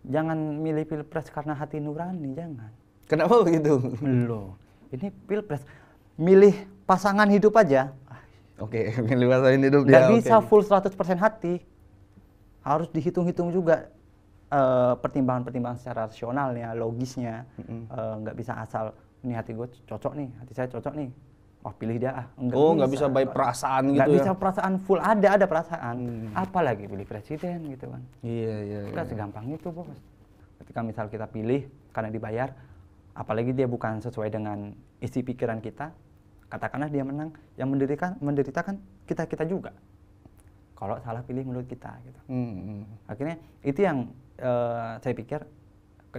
Jangan milih pilpres karena hati nurani, jangan. Kenapa begitu? Loh, ini pilpres. Milih pasangan hidup aja. Oke, milih pasangan hidup Nggak dia. bisa Oke. full 100% hati. Harus dihitung-hitung juga pertimbangan-pertimbangan secara rasionalnya, logisnya. Nggak bisa asal, ini hati gue cocok nih, hati saya cocok nih. Wah, pilih dia ah. Nggak bisa by perasaan Nggak gitu bisa ya? perasaan full, ada perasaan. Apalagi pilih presiden gitu kan. Iya, iya. Nggak segampang itu, Bos. Ketika misal kita pilih karena dibayar, apalagi dia bukan sesuai dengan isi pikiran kita, katakanlah dia menang, yang menderita kan kita juga. Kalau salah pilih menurut kita gitu. Akhirnya itu yang saya pikir,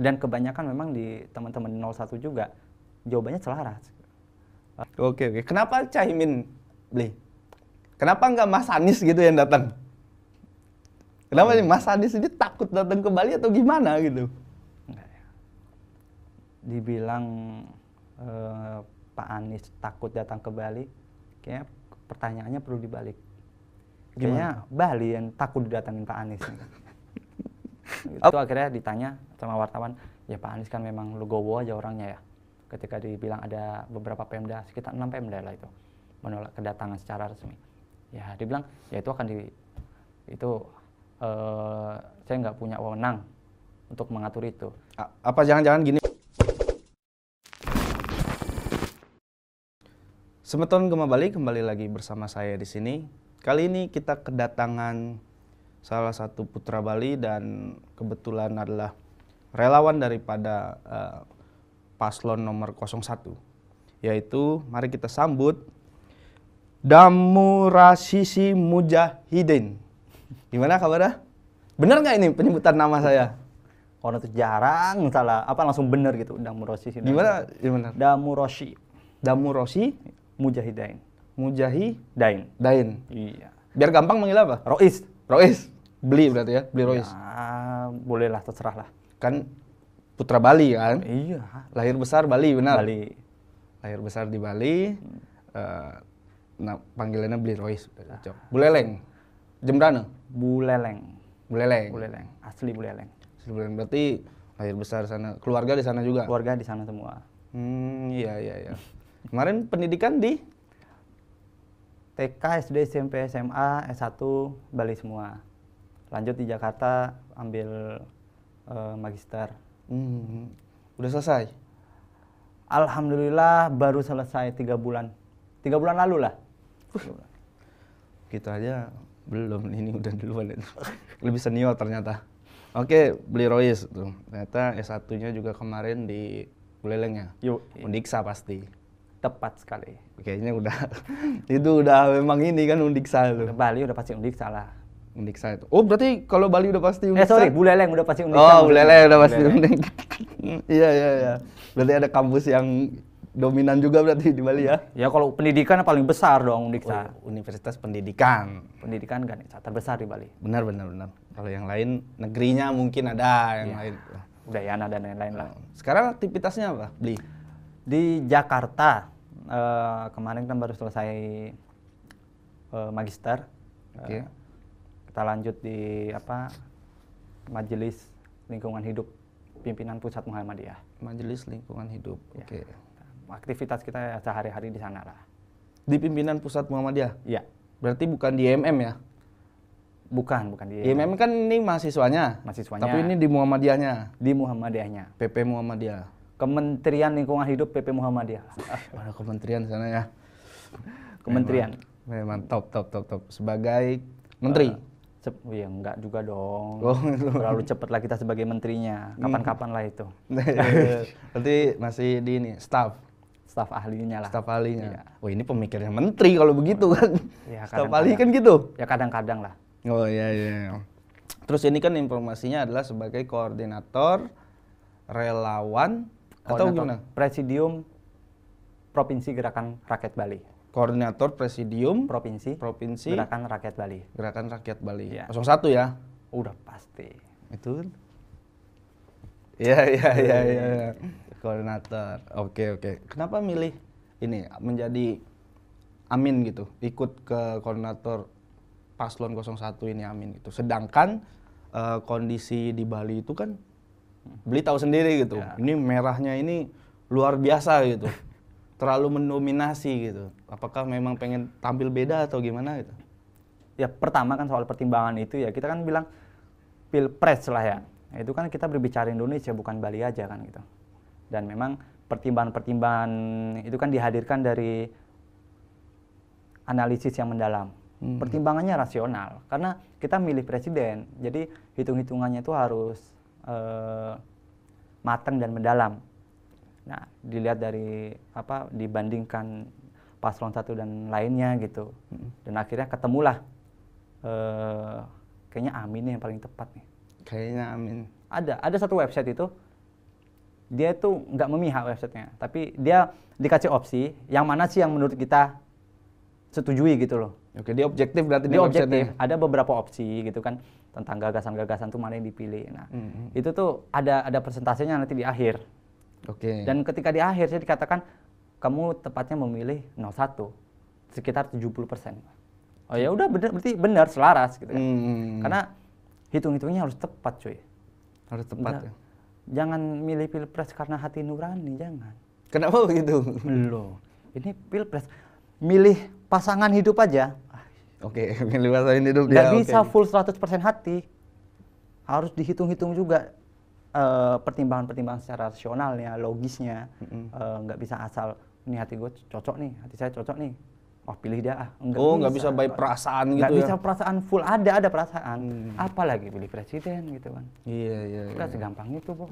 dan kebanyakan memang di teman-teman 01 juga jawabannya selaras. Oke, oke. Kenapa Caimin beli? Kenapa nggak Mas Anies gitu yang datang? Kenapa nih Mas Anies ini takut datang ke Bali atau gimana gitu? Enggak ya. Dibilang Pak Anies takut datang ke Bali, kayaknya pertanyaannya perlu dibalik. Kayaknya Bali yang takut didatangin Pak Anies. Itu akhirnya ditanya sama wartawan, ya Pak Anies kan memang legowo aja orangnya ya. Ketika dibilang ada beberapa Pemda, sekitar 6 Pemda lah itu, menolak kedatangan secara resmi. Ya dibilang, ya itu akan saya nggak punya wewenang untuk mengatur itu. Apa jangan-jangan gini? Semeton Gema Bali kembali lagi bersama saya di sini. Kali ini kita kedatangan salah satu putra Bali dan kebetulan adalah relawan daripada paslon nomor 01. Yaitu mari kita sambut Damurasisi Mujahidin. Gimana kabarnya? Bener nggak ini penyebutan nama saya? Orang itu jarang salah, langsung bener gitu. Damurosi. Gimana? Damurosi Mujahidain. Mujahidain. Iya. Biar gampang manggil apa? Rois. Beli berarti ya? Beli Rois. Ya, boleh lah, terserah lah. Kan putra Bali kan? Iya. Lahir besar Bali, benar? Bali. Lahir besar di Bali. Nah, panggilannya Beli Rois. Buleleng. Jembrana? Buleleng. Asli Buleleng. Berarti lahir besar sana. Keluarga di sana juga? Keluarga di sana semua. Iya. Kemarin pendidikan di? TK, SD, SMP, SMA, S1, Bali semua. Lanjut di Jakarta, ambil magister. Udah selesai? Alhamdulillah baru selesai 3 bulan. 3 bulan lalu lah. Kita aja belum, ini udah duluan. Lebih senior ternyata. Oke, Beli Rois tuh. Ternyata S1-nya juga kemarin di Buleleng ya? Yuk. Undiksa pasti. Tepat sekali. Kayaknya udah, itu udah memang ini kan Undiksa itu. Bali udah pasti Undiksa lah. Undiksa itu. Oh berarti kalau Bali udah pasti Undiksa? Buleleng udah pasti Undiksa. Oh, Buleleng udah pasti Undiksa. Iya. Berarti ada kampus yang dominan juga berarti di Bali ya? Ya kalau pendidikan paling besar dong Undiksa. Universitas Pendidikan. Pendidikan kan terbesar di Bali. Benar. Kalau yang lain negerinya mungkin ada yang lain. Udayana dan lain-lain lah. Sekarang aktivitasnya apa, Beli? Di Jakarta, kemarin kan baru selesai magister. Oke. Kita lanjut di Majelis Lingkungan Hidup Pimpinan Pusat Muhammadiyah. Majelis Lingkungan Hidup. Ya. Oke. Aktivitas kita sehari-hari di sana lah. Di Pimpinan Pusat Muhammadiyah? Iya. Berarti bukan di IMM ya? Bukan di IMM kan ini mahasiswanya. Tapi ini di Muhammadiyahnya. Di Muhammadiyahnya. PP Muhammadiyah. Kementerian Lingkungan Hidup PP Muhammadiyah. Ada kementerian sana ya. Kementerian. Memang top. Sebagai menteri. Ya enggak juga dong. Oh, terlalu cepat lah kita sebagai menterinya. Kapan-kapan lah itu. Berarti masih di ini staf ahlinya lah. Staf ahlinya. Iya. Oh ini pemikirnya menteri kalau begitu kan. Ya, staf ahli kan gitu. Ya kadang-kadang lah. Oh iya. Terus ini kan informasinya adalah sebagai koordinator relawan atau gimana? Presidium Provinsi Gerakan Rakyat Bali. Koordinator Presidium Provinsi Gerakan Rakyat Bali. Gerakan Rakyat Bali. Ya. 01 ya? Udah pasti. Itu. Iya. Koordinator. Oke. Kenapa milih ini menjadi Amin gitu? Ikut ke koordinator Paslon 01 ini Amin gitu. Sedangkan kondisi di Bali itu kan Beli tahu sendiri gitu. Ya. Ini merahnya ini luar biasa gitu. Terlalu mendominasi gitu. Apakah memang pengen tampil beda atau gimana gitu? Ya pertama kan soal pertimbangan itu ya kita kan bilang pilpres lah ya. Itu kan kita berbicara Indonesia bukan Bali aja kan gitu. Dan memang pertimbangan-pertimbangan itu kan dihadirkan dari analisis yang mendalam. Pertimbangannya rasional karena kita milih presiden. Jadi hitung-hitungannya itu harus matang dan mendalam. Nah, dilihat dari dibandingkan paslon 1 dan lainnya gitu. Dan akhirnya ketemulah kayaknya Amin yang paling tepat nih. Kayaknya Amin. Ada satu website itu dia itu nggak memihak websitenya, tapi dia dikasih opsi yang mana sih yang menurut kita setujui gitu loh. Oke, dia objektif berarti Dia objektif. Ada beberapa opsi gitu kan tentang gagasan-gagasan tuh mana yang dipilih. Nah, itu tuh ada persentasenya nanti di akhir. Oke. Dan ketika di akhir saya dikatakan kamu tepatnya memilih 01 sekitar 70%. Oh ya udah berarti benar selaras gitu kan. Karena hitung-hitungnya harus tepat cuy. Harus tepat ya. Jangan milih pilpres karena hati nurani, jangan. Kenapa begitu? Loh, ini pilpres milih pasangan hidup aja. Oke, milih pasangan hidup Nggak ya. bisa full 100% hati. Harus dihitung-hitung juga pertimbangan-pertimbangan secara rasionalnya, logisnya. Nggak bisa asal ini hati gue cocok nih, hati saya cocok nih. Oh pilih dia ah. Nggak bisa by perasaan gitu nggak ya? bisa perasaan full, ada perasaan. Apalagi pilih presiden gitu kan. Iya. Nggak segampang itu bos.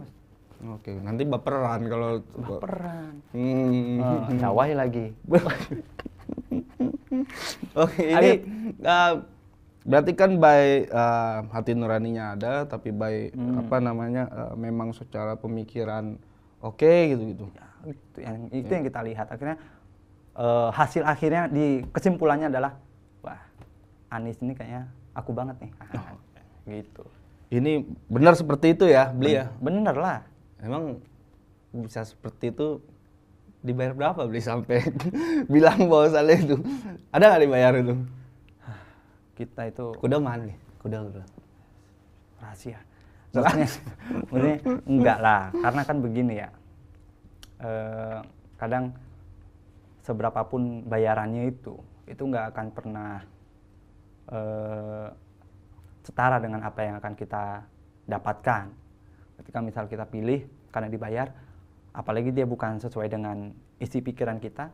Oke, nanti baperan kalau Baperan. Hmm. Dawai lagi. Oke, ini berarti kan by hati nuraninya ada, tapi by memang secara pemikiran oke gitu. Ya, itu yang kita lihat. Akhirnya hasil akhirnya di kesimpulannya adalah wah Anies ini kayaknya aku banget nih. Gitu. Ini benar seperti itu ya, beli ya? Bener lah. Emang bisa seperti itu dibayar berapa beli sampai bilang bahwasannya itu? Ada nggak dibayar itu? Kita itu Kuda mana nih? Kuda. rahasia. Maksudnya enggak lah, karena kan begini ya. Kadang seberapapun bayarannya itu nggak akan pernah setara dengan apa yang akan kita dapatkan. Ketika misal kita pilih karena dibayar, apalagi dia bukan sesuai dengan isi pikiran kita,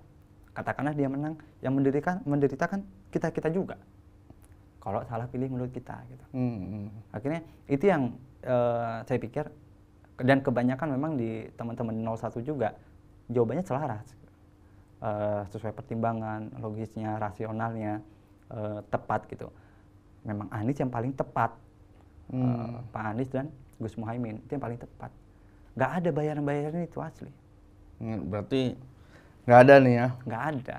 katakanlah dia menang, yang menderita kan kita juga. Kalau salah pilih menurut kita gitu. Akhirnya itu yang saya pikir, dan kebanyakan memang di teman-teman 01 juga jawabannya selaras. Sesuai pertimbangan, logisnya, rasionalnya, tepat gitu. Memang Anies yang paling tepat. Pak Anies dan Gus Muhaimin itu yang paling tepat. Nggak ada bayaran-bayaran itu asli. Berarti nggak ada nih ya? Nggak ada.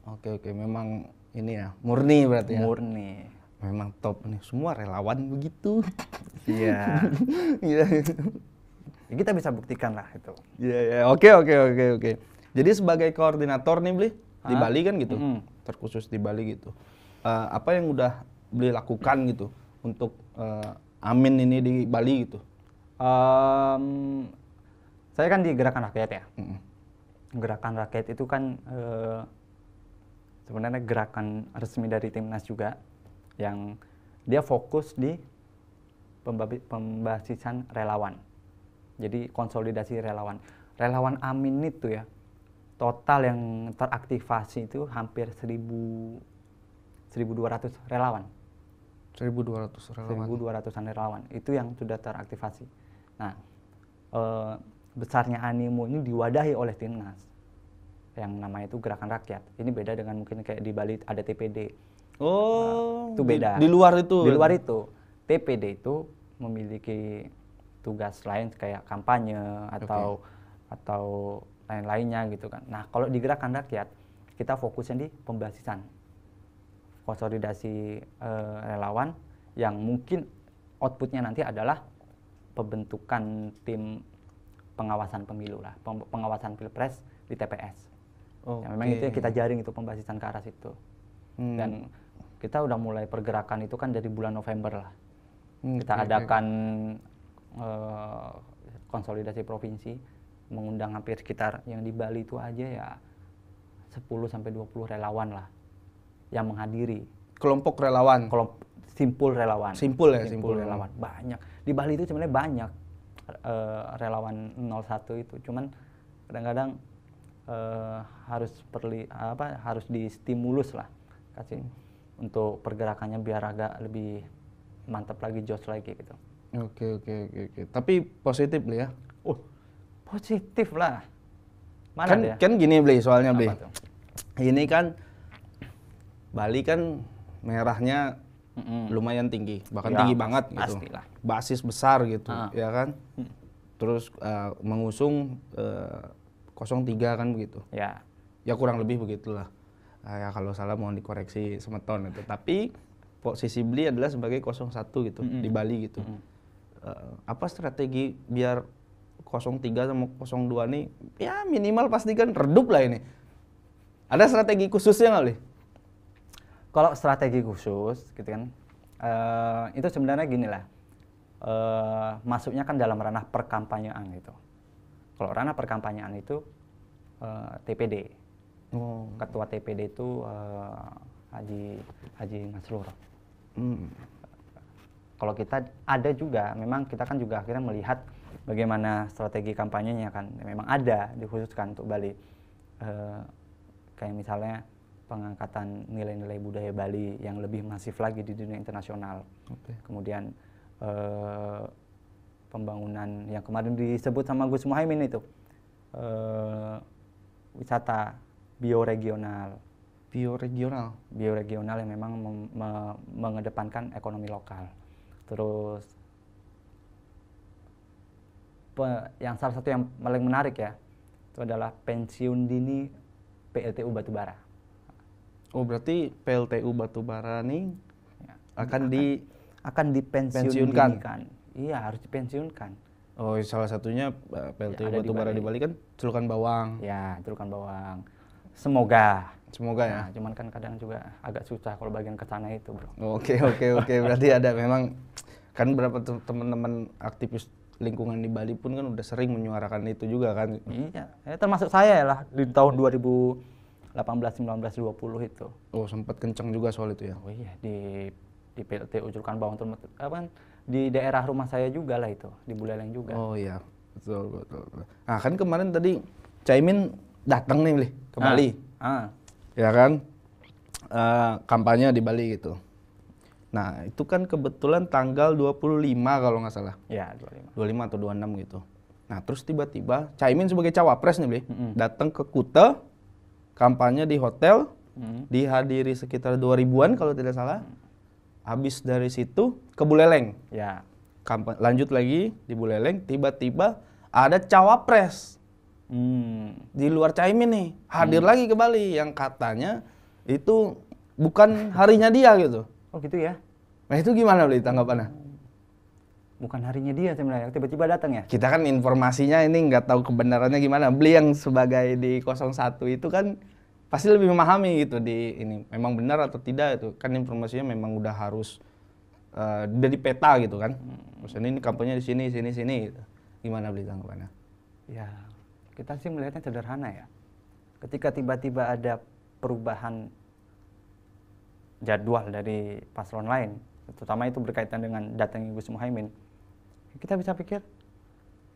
Oke, memang ini ya, murni berarti ya? Murni. Memang top nih, semua relawan begitu. Iya. Iya. Ya, kita bisa buktikan lah itu. Iya. Oke. Jadi sebagai koordinator nih Bli, di Bali kan gitu, terkhusus di Bali gitu. Apa yang udah Bli lakukan gitu untuk Amin ini di Bali gitu? Saya kan di Gerakan Rakyat ya. Gerakan Rakyat itu kan sebenarnya gerakan resmi dari Timnas juga, yang dia fokus di pembasisan relawan. Jadi konsolidasi relawan. Relawan Amin itu ya, total yang teraktivasi itu hampir 1.200 relawan. 1.200 relawan. 1.200-an relawan itu yang sudah teraktivasi. Nah, besarnya animo ini diwadahi oleh Timnas yang namanya itu Gerakan Rakyat. Ini beda dengan mungkin kayak di Bali ada TPD. Oh, itu beda. Di luar itu. Di luar itu, TPD itu memiliki tugas lain kayak kampanye atau lain-lainnya gitu kan. Nah, kalau di Gerakan Rakyat kita fokusnya di pembasisan, konsolidasi relawan yang mungkin outputnya nanti adalah pembentukan tim pengawasan pemilu lah, pengawasan pilpres di TPS. Ya, memang itu yang kita jaring itu pembasisan ke arah situ. Dan kita udah mulai pergerakan itu kan dari bulan November lah. Kita adakan konsolidasi provinsi, mengundang hampir sekitar yang di Bali itu aja ya 10-20 relawan lah yang menghadiri. Kelompok relawan. Simpul relawan. Simpul relawan. Banyak. Di Bali itu sebenarnya banyak relawan 01 itu. Cuman kadang-kadang harus distimulus lah kasih untuk pergerakannya biar agak lebih mantap lagi, jos lagi gitu. Oke. Tapi positif Bli ya? Positif lah. Mana kan gini Bli, soalnya Bli. Apa tuh? Ini kan Bali kan merahnya lumayan tinggi, bahkan Ya, tinggi banget gitu. pastilah. Basis besar gitu, ya kan? Terus mengusung 03 kan begitu. Ya. Ya kurang lebih begitulah. Ya kalau salah mohon dikoreksi semeton itu. Tapi posisi Bli adalah sebagai 01 gitu di Bali gitu. Apa strategi biar 03 sama 02 nih ya minimal pasti kan redup lah ini. Ada strategi khususnya nggak Bli? Kalau strategi khusus gitu kan, itu sebenarnya gini lah, masuknya kan dalam ranah perkampanyean gitu. Kalau ranah perkampanyean itu TPD, ketua TPD itu Haji Masrur. Kalau kita ada juga, memang kita kan juga akhirnya melihat bagaimana strategi kampanyenya kan, memang ada dikhususkan untuk Bali. Kayak misalnya pengangkatan nilai-nilai budaya Bali yang lebih masif lagi di dunia internasional. Kemudian pembangunan yang kemarin disebut sama Gus Muhaimin itu, wisata bioregional yang memang mengedepankan ekonomi lokal. Terus yang salah satu yang paling menarik ya, itu adalah pensiun dini PLTU Batubara. Berarti PLTU Batubara nih akan dipensiunkan. Iya, harus dipensiunkan. Salah satunya PLTU Batubara di Bali kan Celukan Bawang. Ya, Celukan Bawang. Semoga ya. Cuman kan kadang juga agak susah kalau bagian ke sana itu, Bro. Oke. Berarti ada memang kan beberapa teman-teman aktivis lingkungan di Bali pun kan udah sering menyuarakan itu juga kan. Iya, termasuk saya lah di tahun 2018, 19, 20 itu. Sempat kencang juga soal itu ya. Iya, di PLTU Celukan Bawang kan di daerah rumah saya juga lah itu, di Buleleng juga. Iya, betul. Nah, kan kemarin tadi Caimin datang nih Bli, ke Bali. Ya kan? Kampanye di Bali gitu. Nah, itu kan kebetulan tanggal 25 kalau nggak salah. Ya, 25 atau 26 gitu. Nah, terus tiba-tiba Caimin sebagai cawapres nih Bli, datang ke Kuta, kampanye di hotel, dihadiri sekitar 2000-an kalau tidak salah. Habis dari situ ke Buleleng. Ya. Lanjut lagi di Buleleng, tiba-tiba ada cawapres di luar Caimin nih, hadir lagi ke Bali yang katanya itu bukan harinya dia gitu. Oh gitu ya? Nah itu gimana Bli tanggapannya? Bukan harinya dia sebenarnya, tiba-tiba datang ya? Kita kan informasinya ini nggak tahu kebenarannya gimana. Bli yang sebagai di 01 itu kan pasti lebih memahami gitu di ini. Memang benar atau tidak itu kan informasinya memang udah harus dari peta gitu kan. Maksudnya ini kampanye di sini gitu. Gimana Bli tanggapannya? Ya, kita sih melihatnya sederhana ya. Ketika tiba-tiba ada perubahan jadwal dari paslon lain, terutama itu berkaitan dengan datangnya Gus Muhaimin, kita bisa pikir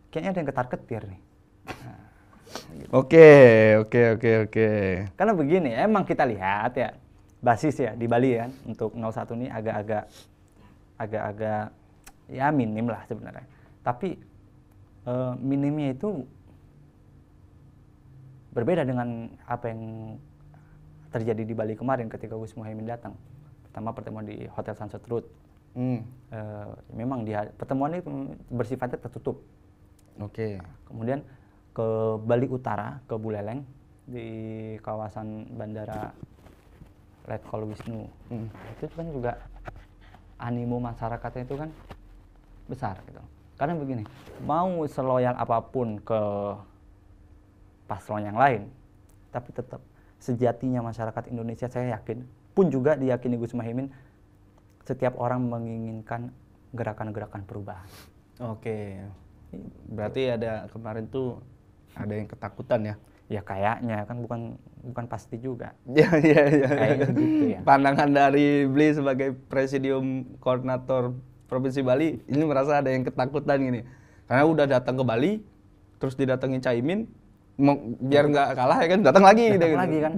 kayaknya ada yang ketar-ketir nih. Nah, gitu. Oke. Karena begini, emang kita lihat ya, basis ya di Bali kan untuk 01 ini agak-agak ya minim lah sebenarnya. Tapi minimnya itu berbeda dengan apa yang terjadi di Bali kemarin ketika Gus Muhaimin datang. Pertama pertemuan di Hotel Sunset Road. Memang pertemuan itu bersifatnya tertutup. Oke. Kemudian ke Bali Utara, ke Buleleng di kawasan Bandara Letkol Wisnu. Itu kan juga animo masyarakatnya itu kan besar gitu. Karena begini, mau seloyal apapun ke paslon yang lain, tapi tetap sejatinya masyarakat Indonesia saya yakin, pun juga diyakini Gus Muhaimin, setiap orang menginginkan gerakan-gerakan perubahan. Oke. Berarti ada kemarin tuh ada yang ketakutan ya? Ya kayaknya kan bukan pasti juga. Ya, ya. Kayaknya gitu ya. Pandangan dari Bli sebagai Presidium Koordinator Provinsi Bali, ini merasa ada yang ketakutan gini. Karena udah datang ke Bali, terus didatengin Caimin, biar nggak kalah ya kan, datang lagi. Datang lagi kan.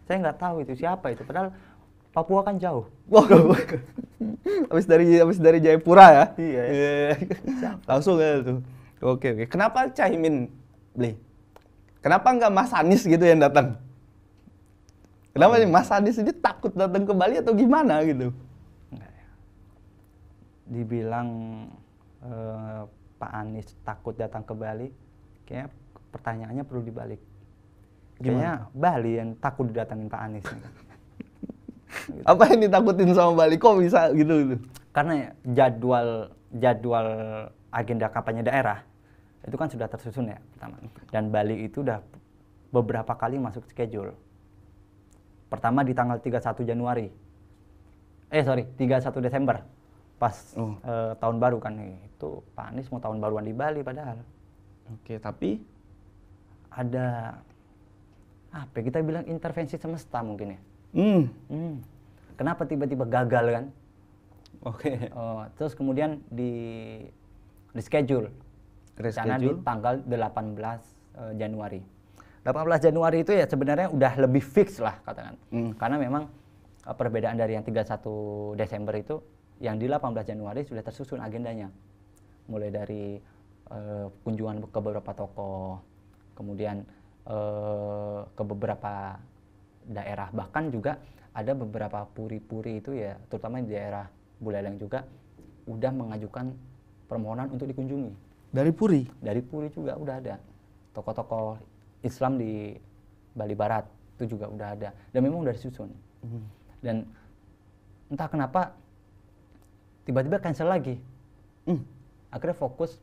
Saya nggak tahu itu siapa itu. Padahal Papua kan jauh. Wow. Habis dari Jayapura ya? Iya. Langsung ya tuh. Oke. Kenapa Caimin, Bli? Kenapa nggak Mas Anies gitu yang datang? Kenapa Mas Anies ini takut datang ke Bali atau gimana gitu? Dibilang Pak Anies takut datang ke Bali, kayaknya pertanyaannya perlu dibalik. Kayaknya Bali yang takut didatangin Pak Anies. Gitu. Apa yang ditakutin sama Bali? Kok bisa gitu? Karena jadwal agenda kampanye daerah itu kan sudah tersusun ya pertama. Dan Bali itu udah beberapa kali masuk schedule. Pertama di tanggal 31 Januari. 31 Desember. Pas tahun baru kan itu Pak Anies mau tahun baruan di Bali padahal. Oke, tapi ada apa ya, kita bilang intervensi semesta mungkin ya. Kenapa tiba-tiba gagal kan? Oke. Terus kemudian di schedule. Karena di tanggal 18 Januari. 18 Januari itu ya sebenarnya udah lebih fix lah katakan. Karena memang perbedaan dari yang 31 Desember itu, yang di 18 Januari sudah tersusun agendanya. Mulai dari kunjungan ke beberapa tokoh, kemudian ke beberapa daerah, bahkan juga ada beberapa puri-puri itu ya, terutama di daerah Buleleng juga udah mengajukan permohonan untuk dikunjungi. Dari Puri? Dari Puri juga udah ada. Tokoh-tokoh Islam di Bali Barat itu juga udah ada. Dan memang udah disusun. Dan entah kenapa tiba-tiba cancel lagi. Akhirnya fokus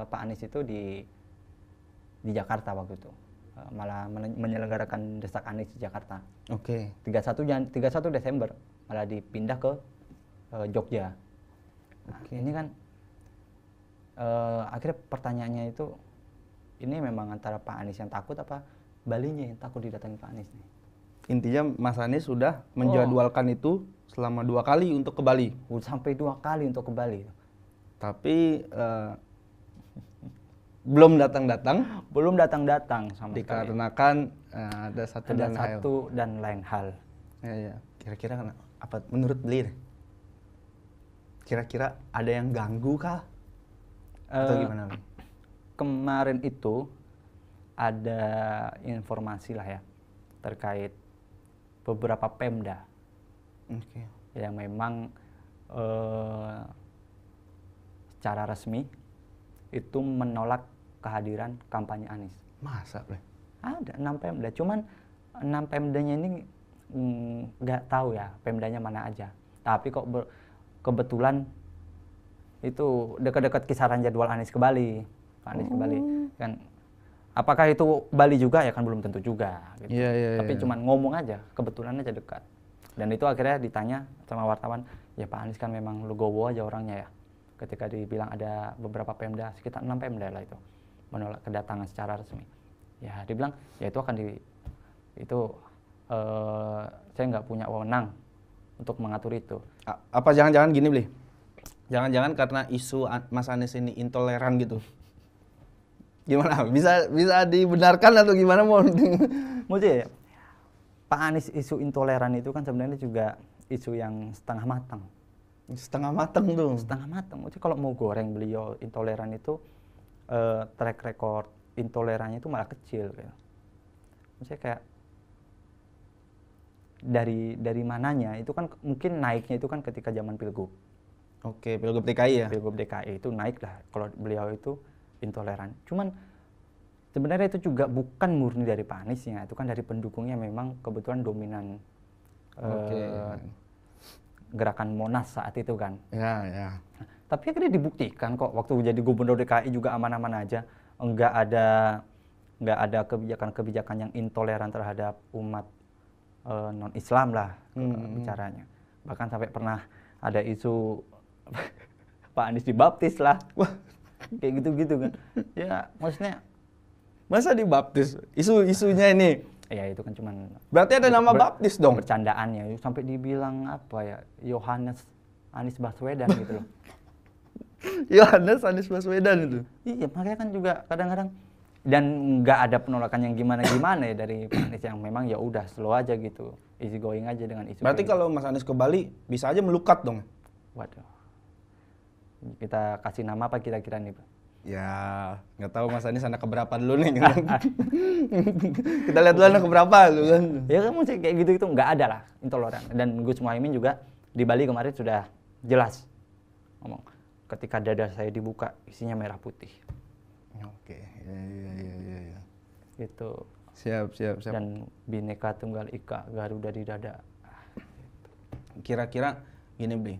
Pak Anies itu di Jakarta waktu itu. Malah menyelenggarakan Desak Anies di Jakarta. Oke. 31 Desember malah dipindah ke Jogja. Ini kan akhirnya pertanyaannya itu, ini memang antara Pak Anies yang takut apa Balinya yang takut didatangi Pak Anies nih? Intinya Mas Anies sudah menjadwalkan itu selama 2 kali untuk ke Bali. Sampai 2 kali untuk ke Bali. Tapi belum datang-datang. Belum datang-datang sama sekali. Dikarenakan ada satu dan lain hal. Ya. Kira-kira apa menurut Bli? Kira-kira ada yang ganggu kah? Atau gimana? Kemarin itu ada informasi lah ya terkait beberapa Pemda yang memang secara resmi itu menolak kehadiran kampanye Anies. Masa, Bre? Ada 6 Pemda, cuman 6 Pemdanya ini nggak tahu ya Pemdanya mana aja. Tapi kok kebetulan itu dekat-dekat kisaran jadwal Anies ke Bali, Pak Anies ke Bali kan. Apakah itu Bali juga ya kan belum tentu juga gitu. Tapi cuman ngomong aja, kebetulan aja dekat. Dan itu akhirnya ditanya sama wartawan, ya Pak Anies kan memang legowo aja orangnya ya. Ketika dibilang ada beberapa Pemda, sekitar 6 Pemda lah itu menolak kedatangan secara resmi. Ya dibilang ya itu akan saya nggak punya wewenang untuk mengatur itu. Apa jangan-jangan gini, Bli? Jangan-jangan karena isu Mas Anies ini intoleran gitu. Gimana? Bisa dibenarkan atau gimana mau? Maksudnya Pak Anies isu intoleran itu kan sebenarnya juga isu yang setengah matang. Setengah matang tuh. Setengah matang. Maksudnya kalau mau goreng beliau intoleran itu track record intolerannya itu malah kecil kayak. Maksudnya kayak dari mananya itu kan mungkin naiknya itu kan ketika zaman Pilgub. Oke, Pilgub DKI ya? Pilgub DKI itu naik lah kalau beliau itu intoleran. Cuman sebenarnya itu juga bukan murni dari Pak Aniesnya, itu kan dari pendukungnya memang kebetulan dominan gerakan Monas saat itu kan. Ya. Tapi akhirnya dibuktikan kok waktu jadi gubernur DKI juga aman-aman aja. Enggak ada kebijakan-kebijakan yang intoleran terhadap umat non-Islam lah bicaranya. Bahkan sampai pernah ada isu Pak Anies dibaptis lah. Wah, kayak gitu-gitu kan. Ya maksudnya Masa dibaptis? Isu-isunya ini. ya itu kan cuman Berarti ada nama baptis dong. bercandaannya sampai dibilang apa ya, Yohanes Anies Baswedan gitu loh. Yohanes Anies Baswedan itu. Iya, makanya kan juga kadang-kadang dan nggak ada penolakan yang gimana-gimana ya dari Pak Anies, yang memang ya udah slow aja gitu, easy going aja dengan isu. Berarti kayak kalau Mas Anies ke Bali bisa aja melukat dong. gitu. Waduh, kita kasih nama apa kira-kira nih, Pak? Ya, nggak tahu Mas Anies anak keberapa dulu nih. Kita lihat dulu anak keberapa dulu kan. Ya kan musik kayak gitu itu nggak ada lah, intoleran. Dan Gus Muhaimin juga di Bali kemarin sudah jelas ngomong, ketika dada saya dibuka isinya merah putih. Oke, ya. Gitu. Siap. Dan Bhinneka Tunggal Ika, Garuda di dada. Kira-kira gini, Bli.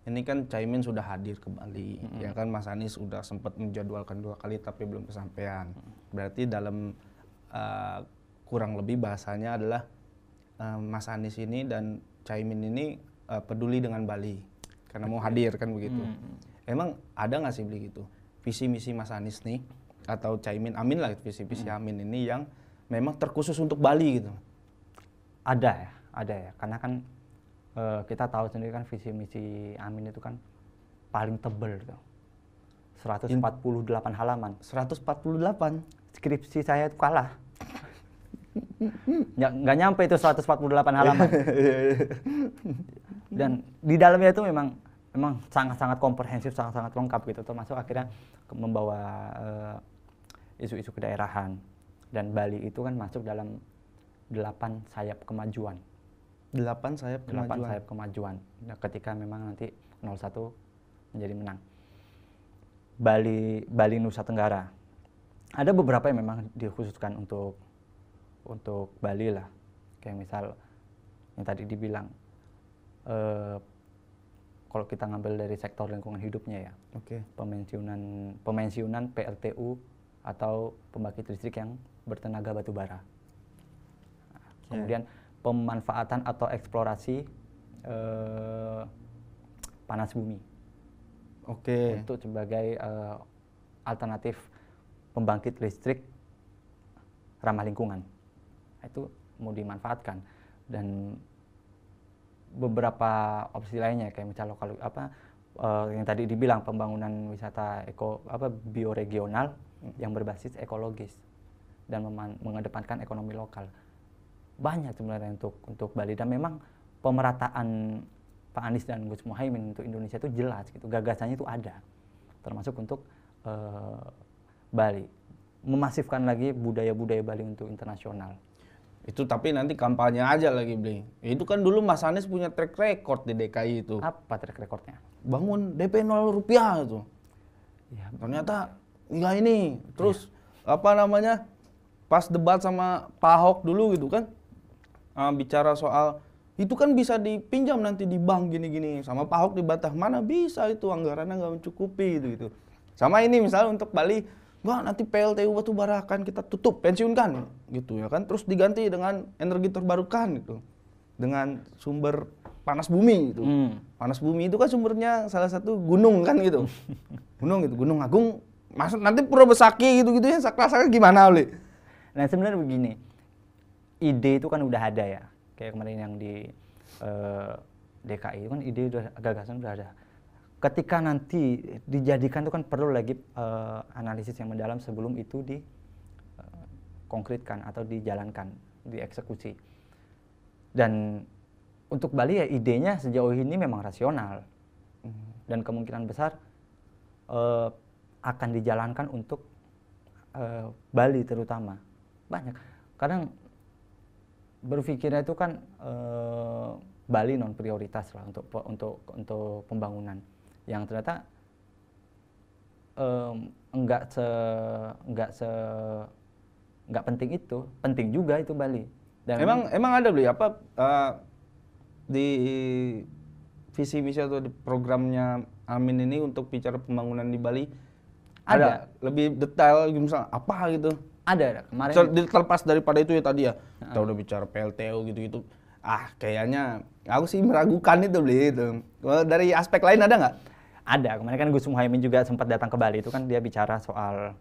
Ini kan Caimin sudah hadir ke Bali, ya kan Mas Anies sudah sempat menjadwalkan 2 kali tapi belum kesampaian. Berarti dalam kurang lebih bahasanya adalah Mas Anies ini dan Caimin ini peduli dengan Bali karena mau hadir kan begitu. Emang ada nggak sih Bli gitu visi misi Mas Anies nih atau Caimin Amin lah, visi Amin ini yang memang terkhusus untuk Bali gitu? Ada ya, karena kan kita tahu sendiri kan visi misi Amin itu kan paling tebel tuh. 148 halaman. 148. Skripsi saya itu kalah. Nggak nyampe itu 148 halaman. Dan di dalamnya itu memang sangat-sangat komprehensif, sangat-sangat lengkap gitu, termasuk akhirnya membawa isu-isu kedaerahan. Dan Bali itu kan masuk dalam 8 sayap kemajuan. 8 sayap kemajuan. Nah, ketika memang nanti 01 menjadi menang. Bali Nusa Tenggara. Ada beberapa yang memang dikhususkan untuk Bali lah. Kayak misal yang tadi dibilang kalau kita ngambil dari sektor lingkungan hidupnya ya. Oke. Pemensiunan PLTU atau pembangkit listrik yang bertenaga batu bara. Kemudian pemanfaatan atau eksplorasi panas bumi. Oke. Untuk sebagai alternatif pembangkit listrik ramah lingkungan. Itu mau dimanfaatkan. Dan beberapa opsi lainnya kayak misalnya yang tadi dibilang pembangunan wisata bioregional yang berbasis ekologis dan mengedepankan ekonomi lokal. Banyak sebenarnya untuk Bali, dan memang pemerataan Pak Anies dan Gus Muhaimin untuk Indonesia itu jelas gitu, gagasannya itu ada, termasuk untuk Bali, memasifkan lagi budaya-budaya Bali untuk internasional. Itu tapi nanti kampanye aja lagi, Bli. Itu kan dulu Mas Anies punya track record di DKI itu. Apa track recordnya? Bangun DP 0 rupiah itu. Ya, ternyata ya ini terus pas debat sama Pak Ahok dulu gitu kan, bicara soal itu kan bisa dipinjam nanti di bank gini-gini, sama Pak Ahok dibantah mana bisa itu anggarannya nggak mencukupi gitu. Sama ini misalnya untuk Bali, nggak nanti PLTU batubara akan kita tutup, pensiunkan gitu ya kan, terus diganti dengan energi terbarukan gitu, dengan sumber panas bumi gitu. Panas bumi itu kan sumbernya salah satu gunung kan gitu. Gunung Agung. Maksud nanti Pura Besaki gitu-gitu ya, sakral gimana, Oli? Nah sebenarnya begini, ide itu kan udah ada ya, kayak kemarin yang di DKI itu kan ide gagasan udah ada. Ketika nanti dijadikan itu kan perlu lagi analisis yang mendalam sebelum itu dikonkretkan atau dijalankan, dieksekusi. Dan untuk Bali ya idenya sejauh ini memang rasional dan kemungkinan besar akan dijalankan untuk Bali terutama. Banyak. Kadang berpikirnya itu kan Bali non prioritas lah untuk pembangunan, yang ternyata nggak penting itu, penting juga itu Bali. Dan emang ada Bli apa di visi misi atau di programnya Amin ini untuk bicara pembangunan di Bali? Ada lebih detail misalnya apa gitu? Ada kemarin. Terlepas daripada itu ya tadi ya, kita udah bicara PLTU gitu-gitu. Kayaknya aku sih meragukan itu Bli itu. Dari aspek lain ada nggak? Ada, kemarin kan Gus Muhaimin juga sempat datang ke Bali, itu kan dia bicara soal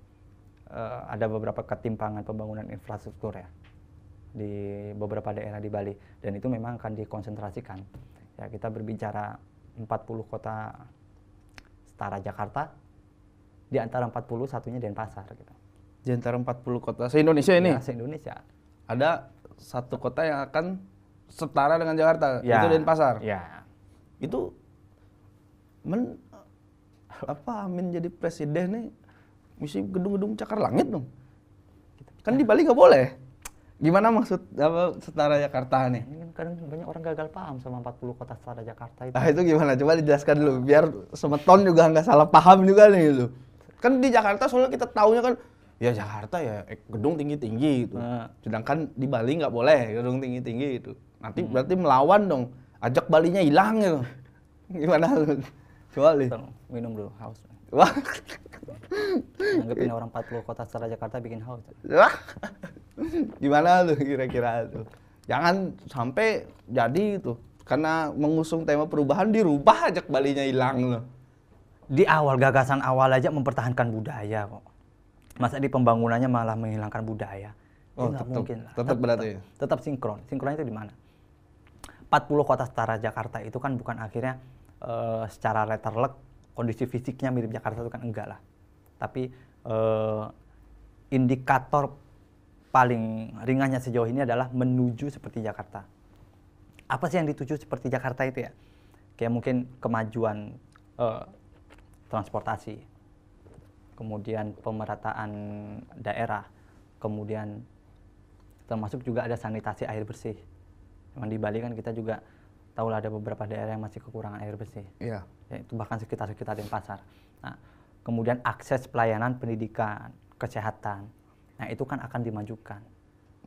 ada beberapa ketimpangan pembangunan infrastruktur ya di beberapa daerah di Bali, dan itu memang akan dikonsentrasikan. Ya, kita berbicara 40 kota setara Jakarta, di antara 40 satunya Denpasar gitu. Di antara 40 kota se-Indonesia ini? Ya, se-Indonesia. Ada satu kota yang akan setara dengan Jakarta, Ya, itu Denpasar. Ya. Itu Amin jadi presiden nih, mesti gedung-gedung cakar langit dong. Kan di Bali nggak boleh. Gimana maksud setara Jakarta nih? Ini kan kadang banyak orang gagal paham sama 40 kota setara Jakarta itu. Ah, itu gimana? Coba dijelaskan dulu, biar semeton juga nggak salah paham juga nih itu. Kan di Jakarta soalnya kita taunya kan, ya Jakarta ya gedung tinggi-tinggi gitu. Sedangkan di Bali nggak boleh gedung tinggi-tinggi itu. Nanti berarti melawan dong, ajak Balinya hilang gitu. Gimana lu? Coba li. Minum dulu, haus. Wah. Nanggepin orang 40 kota setara Jakarta bikin haus. Wah. Gimana lu kira-kira tuh? Jangan sampai jadi itu. Karena mengusung tema perubahan dirubah ajak Balinya hilang loh. Di awal, gagasan awal aja mempertahankan budaya kok. Masa di pembangunannya malah menghilangkan budaya? Oh, nggak mungkin lah. Tetap berarti ya? Tetap sinkron. Sinkronnya itu di mana? 40 kota setara Jakarta itu kan bukan akhirnya secara letterlek kondisi fisiknya mirip Jakarta itu kan enggak lah. Tapi indikator paling ringannya sejauh ini adalah menuju seperti Jakarta. Apa sih yang dituju seperti Jakarta itu ya? Kayak mungkin kemajuan transportasi, kemudian pemerataan daerah, kemudian termasuk juga ada sanitasi air bersih. Memang di Bali kan kita juga tahu lah ada beberapa daerah yang masih kekurangan air bersih. Iya. Ya, itu bahkan sekitar Denpasar. Nah, kemudian akses pelayanan pendidikan, kesehatan. Nah, itu kan akan dimajukan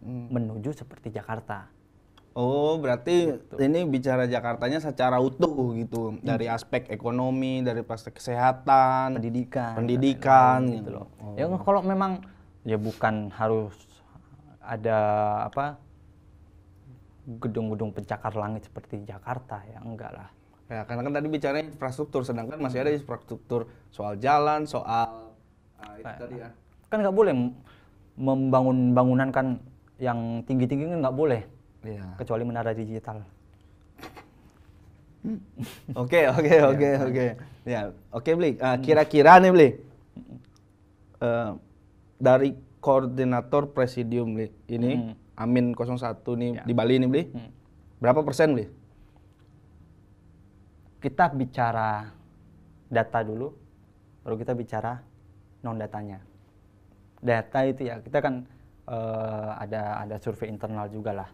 menuju seperti Jakarta. Oh, berarti ini bicara Jakartanya secara utuh gitu. Dari aspek ekonomi, dari aspek kesehatan, pendidikan gitu loh. Ya kalau memang ya bukan harus ada gedung-gedung pencakar langit seperti Jakarta, ya enggak lah. Ya, karena kan tadi bicara infrastruktur, sedangkan masih ada infrastruktur soal jalan, soal itu tadi ya. Kan nggak boleh membangun bangunan kan yang tinggi-tinggi kan nggak boleh. Iya. Kecuali menara digital. Oke. Ya, oke Bli. Kira-kira nih Bli, dari koordinator presidium Bli, ini Amin 01 nih di Bali nih Bli, berapa persen Bli? Kita bicara data dulu, baru kita bicara non datanya. Data itu ya kita kan ada survei internal juga lah,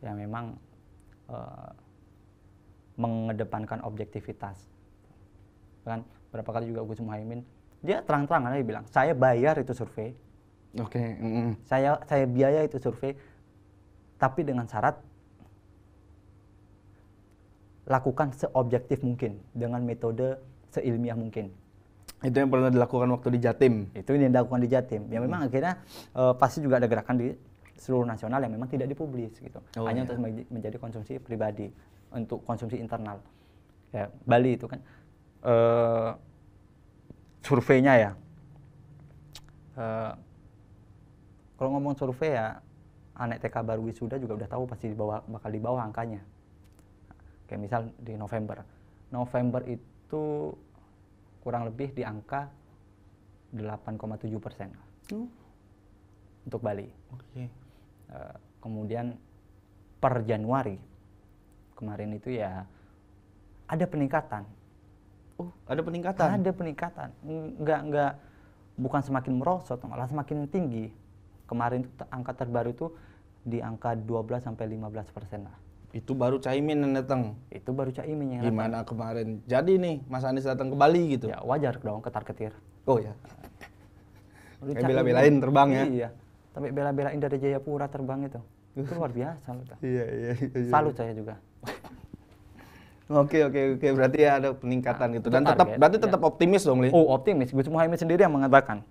yang memang mengedepankan objektivitas. Kan berapa kali juga Gus Muhaimin dia terang-terangan aja bilang, saya bayar itu survei. Oke. Saya biaya itu survei, tapi dengan syarat lakukan seobjektif mungkin dengan metode seilmiah mungkin. Itu yang pernah dilakukan waktu di Jatim. Itu yang dilakukan di Jatim. Ya memang akhirnya pasti juga ada gerakan di seluruh nasional yang memang tidak dipublis gitu. Hanya untuk menjadi konsumsi pribadi, untuk konsumsi internal. Ya, Bali itu kan surveinya ya. Kalau ngomong survei ya, anak TK baru wisuda juga udah tahu pasti bakal di bawah angkanya. Kayak misal di November. November itu kurang lebih di angka 8,7% untuk Bali. Oke. Kemudian per Januari kemarin itu ya ada peningkatan. Ada peningkatan? Ada peningkatan. Enggak, bukan semakin merosot, malah semakin tinggi. Kemarin itu angka terbaru itu di angka 12-15% lah. Itu baru Caimin yang datang? Itu baru Caimin yang datang. Gimana kemarin? Jadi nih Mas Anies datang ke Bali gitu? Ya wajar dong, ketar-ketir. Oh ya. Kayak bela-belain terbang ya? Iya. Sampai bela-belain dari Jayapura terbang itu. Itu luar biasa loh. Iya. Salut saya juga. Oke. Berarti ya ada peningkatan gitu. Dan tetap optimis dong, Li? Oh, optimis. Gus Muhaimin sendiri yang mengatakan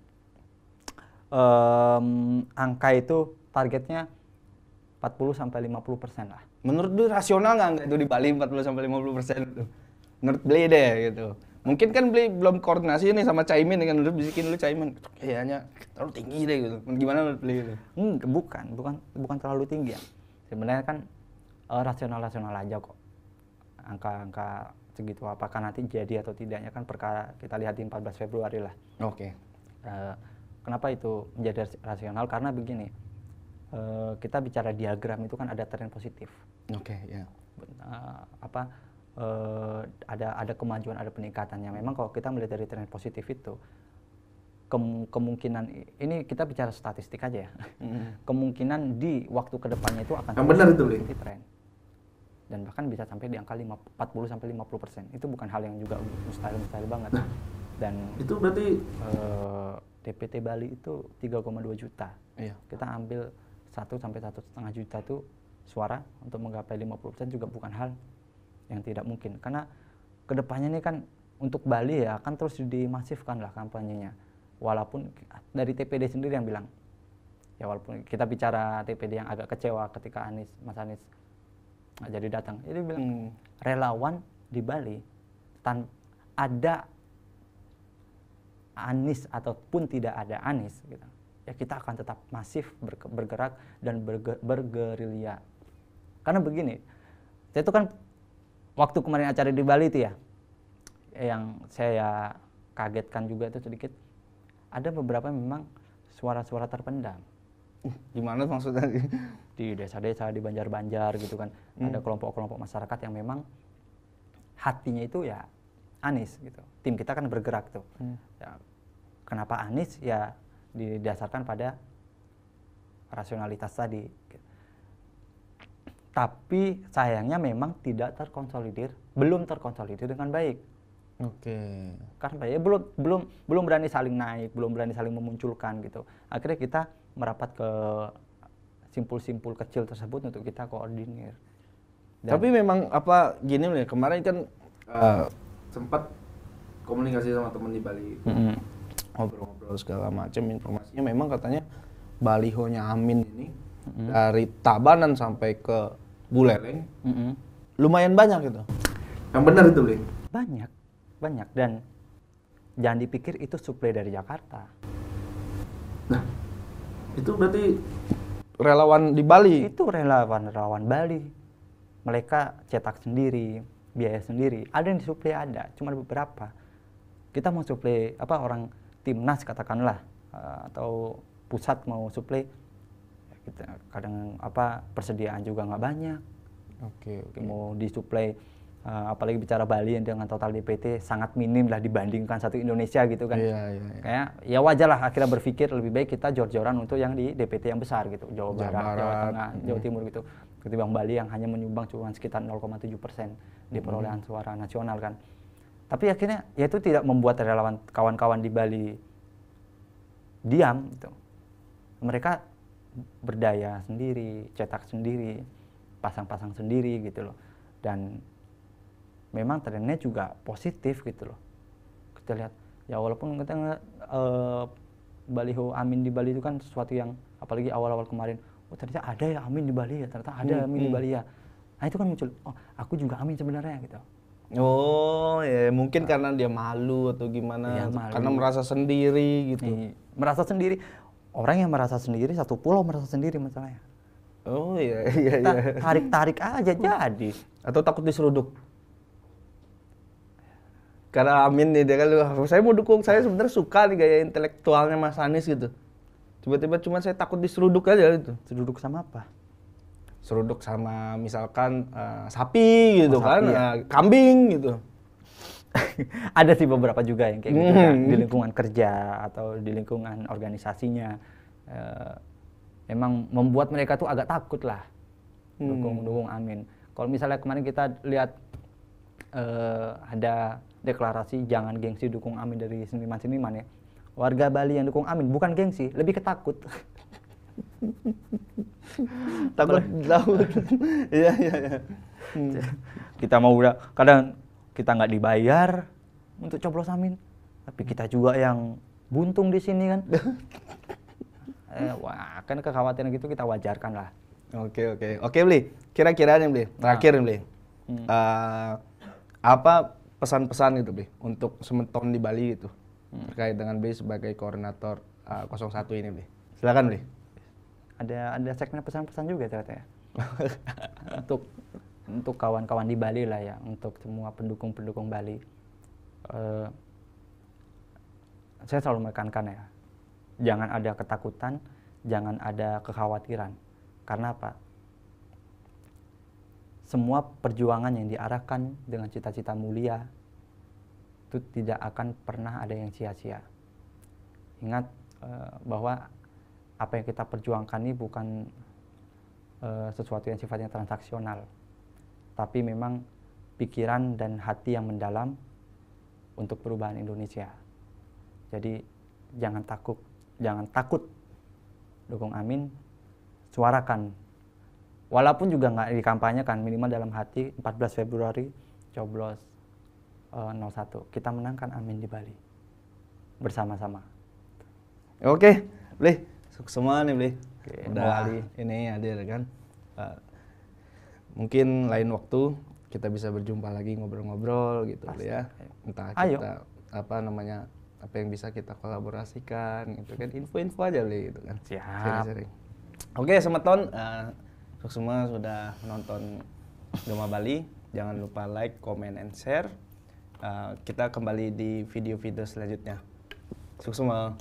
angka itu targetnya 40-50% lah. Menurut lu rasional nggak itu di Bali 40-50% itu? Menurut Beli deh gitu. Mungkin kan beli belum koordinasi nih sama Caimin kan, udah bisikin dulu Caimin. Kayaknya terlalu tinggi deh gitu. Gimana menurut beli itu? Bukan terlalu tinggi ya. Sebenarnya kan rasional aja kok. Angka segitu, apakah nanti jadi atau tidaknya kan perkara kita lihat di 14 Februari lah. Oke. Kenapa itu menjadi rasional? Karena begini, kita bicara diagram itu kan ada tren positif. Oke, ya. Ada kemajuan, ada peningkatannya. Memang kalau kita melihat dari tren positif itu, kemungkinan ini kita bicara statistik aja ya. Kemungkinan di waktu kedepannya itu akan yang benar itu tren. Dan bahkan bisa sampai di angka 40-50%. Itu bukan hal yang juga mustahil banget. Dan itu berarti DPT Bali itu 3,2 juta. Iya. Kita ambil 1 sampai 1,5 juta itu suara untuk menggapai 50% juga bukan hal yang tidak mungkin. Karena kedepannya ini kan untuk Bali ya akan terus dimasifkan lah kampanyenya. Walaupun dari TPD sendiri yang bilang, ya walaupun kita bicara TPD yang agak kecewa ketika Mas Anies nggak jadi datang, jadi bilang relawan di Bali ada Anies ataupun tidak ada Anies gitu, ya kita akan tetap masif bergerak dan bergerilya. Karena begini, saya itu kan waktu kemarin acara di Bali itu ya, yang saya kagetkan juga itu sedikit, ada beberapa memang suara-suara terpendam. Gimana maksudnya? Di desa-desa, di Banjar-Banjar gitu kan, ada kelompok-kelompok masyarakat yang memang hatinya itu ya Anies gitu. Tim kita kan bergerak tuh. Ya, kenapa Anies? Ya didasarkan pada rasionalitas tadi. Tapi sayangnya memang tidak terkonsolidir, belum terkonsolidir dengan baik. Oke. Karena ya belum berani saling naik, belum berani saling memunculkan gitu. Akhirnya kita merapat ke simpul-simpul kecil tersebut untuk kita koordinir. Tapi memang gini nih, kemarin kan sempat komunikasi sama teman di Bali, ngobrol-ngobrol segala macam, informasinya memang katanya balihonya Amin ini dari Tabanan sampai ke Buleleng lumayan banyak gitu. Yang benar itu, Bli? Banyak dan jangan dipikir itu suplai dari Jakarta. Nah, itu berarti relawan di Bali? Itu relawan Bali. Mereka cetak sendiri, biaya sendiri. Ada yang disuplai, ada, cuma beberapa. Kita mau suplai orang timnas katakanlah, atau pusat mau suplai, kita kadang persediaan juga nggak banyak. Oke. Mau disuplai, apalagi bicara Bali yang dengan total DPT sangat minim lah dibandingkan satu Indonesia gitu kan. Iya. Kayak ya wajar lah akhirnya berpikir lebih baik kita jor-joran untuk yang di DPT yang besar gitu, Jawa Barat, Jawa Tengah, Jawa Timur gitu, ketimbang Bali yang hanya menyumbang cuma sekitar 0,7% di perolehan suara nasional kan. Tapi akhirnya ya itu tidak membuat relawan kawan-kawan di Bali diam gitu. Mereka berdaya sendiri, cetak sendiri, pasang-pasang sendiri gitu loh. Dan memang trennya juga positif gitu loh. Kita lihat ya walaupun kita ngeliat baliho Amin di Bali itu kan sesuatu yang apalagi awal-awal kemarin, ternyata ada ya Amin di Bali ya, ternyata ada Amin di Bali ya. Nah itu kan muncul, aku juga Amin sebenarnya gitu. Oh ya mungkin karena dia malu atau gimana, ya, malu. Karena merasa sendiri gitu. Merasa sendiri, orang yang merasa sendiri satu pulau merasa sendiri masalahnya. Oh iya. Tarik-tarik aja jadi. Atau takut diseruduk? Karena Amin nih, dia kan, saya mau dukung, saya sebenarnya suka nih gaya intelektualnya Mas Anies gitu. Tiba-tiba cuma saya takut diseruduk aja gitu. Seruduk sama apa? Seruduk sama misalkan sapi gitu kan, ya? Kambing gitu. Ada sih beberapa juga yang kayak gitu kan, di lingkungan kerja atau di lingkungan organisasinya. Memang membuat mereka tuh agak takut lah dukung Amin. Kalau misalnya kemarin kita lihat ada deklarasi jangan gengsi dukung Amin dari seniman-seniman ya. Warga Bali yang dukung Amin bukan gengsi, lebih ketakut. Takut. Iya. Kita mau udah kadang kita nggak dibayar untuk coblos Amin, tapi kita juga yang buntung di sini kan. Wah, kan kekhawatiran gitu kita wajarkan lah. Oke, Bli. Kira-kira nih, Bli. Terakhir nih, Bli. pesan-pesan gitu, Bli, untuk Semeton di Bali gitu. Terkait dengan Bli sebagai koordinator 01 ini, Bli. Silakan, Bli. Ada segmen pesan-pesan juga ternyata ya. Untuk kawan-kawan di Bali lah ya, untuk semua pendukung-pendukung Bali. Saya selalu menekankan ya, jangan ada ketakutan, jangan ada kekhawatiran. Karena apa? Semua perjuangan yang diarahkan dengan cita-cita mulia itu tidak akan pernah ada yang sia-sia. Ingat bahwa apa yang kita perjuangkan ini bukan sesuatu yang sifatnya transaksional, tapi memang pikiran dan hati yang mendalam untuk perubahan Indonesia. Jadi jangan takut dukung Amin, suarakan. Walaupun juga nggak dikampanyekan, minimal dalam hati 14 Februari coblos 01. Kita menangkan Amin di Bali bersama-sama. Oke, Bli, sukses semua nih, Bli. Udah Bali ini hadir kan. Mungkin lain waktu kita bisa berjumpa lagi ngobrol-ngobrol gitu, Bli ya. Entah kita apa yang bisa kita kolaborasikan gitu kan, info-info aja, Bli, gitu kan. Siap. Sering-sering. Oke, Semeton, sukses semua sudah menonton Gema Bali. Jangan lupa like, comment, and share. Kita kembali di video-video selanjutnya. Sukses semua.